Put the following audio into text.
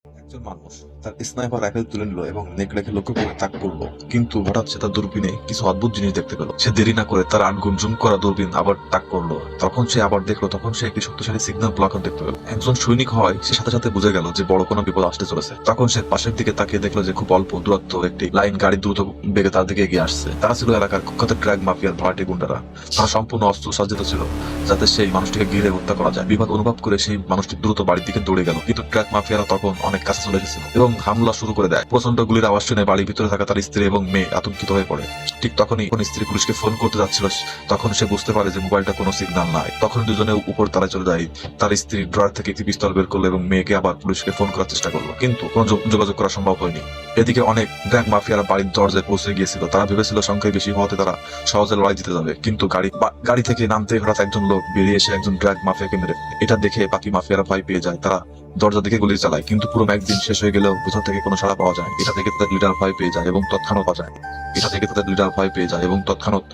একজন মানুষ তার স্নাইপার রাইফেল তুলে নিল এবং নেক রেখে লক্ষ্য করে তাক করলো, কিন্তু হঠাৎ সে তার দূরবীনে কিছু অদ্ভুত জিনিস দেখতে পেল। সে দেরি না করে তার 8 গুণ জুম করা দূরবীন আবার তাক করলো। তখন সে আবার দেখলো, তখন সে একটি শক্তিশালী সিগন্যাল ব্লকার দেখতে পেল। একজন সৈনিক হয় সে সাথে সাথে বুঝে গেল যে বড় কোনো বিপদ আসতে চলেছে। তখন সে পাশের দিকে তাকিয়ে দেখলো যে খুব অল্প দূরত্ব একটি লাইন গাড়ি দ্রুত বেগে তার দিকে এগিয়ে আসছে। তারা ছিল এলাকার কুখ্যাত ড্রাগ মাফিয়ার ভাড়াটে গুন্ডারা। তারা সম্পূর্ণ অস্ত্র সজ্জিত ছিল যাতে সেই মানুষটিকে ঘিরে হত্যা করা যায়। বিপদ অনুভব করে সেই মানুষটি দ্রুত বাড়ির দিকে দৌড়ে গেল, কিন্তু ট্রাক মাফিয়ারা তখন অনেক কাছে চলে এসেছিল এবং হামলা শুরু করে দেয়। প্রচন্ড গুলির আওয়াজ শুনে বাড়ির ভিতরে থাকা তার স্ত্রী এবং মেয়ে আতঙ্কিত হয়ে পড়ে। ঠিক তখনই কোন স্ত্রী পুলিশকে ফোন করতে যাচ্ছিল, তখন সে বুঝতে পারে যে মোবাইলটা কোনো সিগন্যাল নাই। তখন দুজনে উপর তারায় চলে যায়। তার স্ত্রী ড্রয়ার থেকে একটি পিস্তল বের করলো এবং মেয়েকে আবার পুলিশকে ফোন করার চেষ্টা করলো, কিন্তু কোনো যোগাযোগ করা সম্ভব হয়নি। এদিকে অনেক ড্রাগ মাফিয়ারা বাড়ির দরজায় পৌঁছে গিয়েছিল। তারা ভেবেছিল সংখ্যায় বেশি হওয়াতে তারা সহজে লড়াই জিতে যাবে, কিন্তু গাড়ি থেকে নামতে হঠাৎ একজন লোক বেরিয়ে এসে একজন ড্রাগ মাফিয়াকে মেরে ফেলে। এটা দেখে বাকি মাফিয়ারা ভয় পেয়ে যায়। তারা দরজা দিকে গুলি চালায়, কিন্তু পুরো ম্যাগজিন শেষ হয়ে গেলেও ভিতর থেকে কোনো সাড়া পাওয়া যায়। এটা থেকে তাদের লিডার ভয় পেয়ে যায় এবং তৎক্ষণাৎ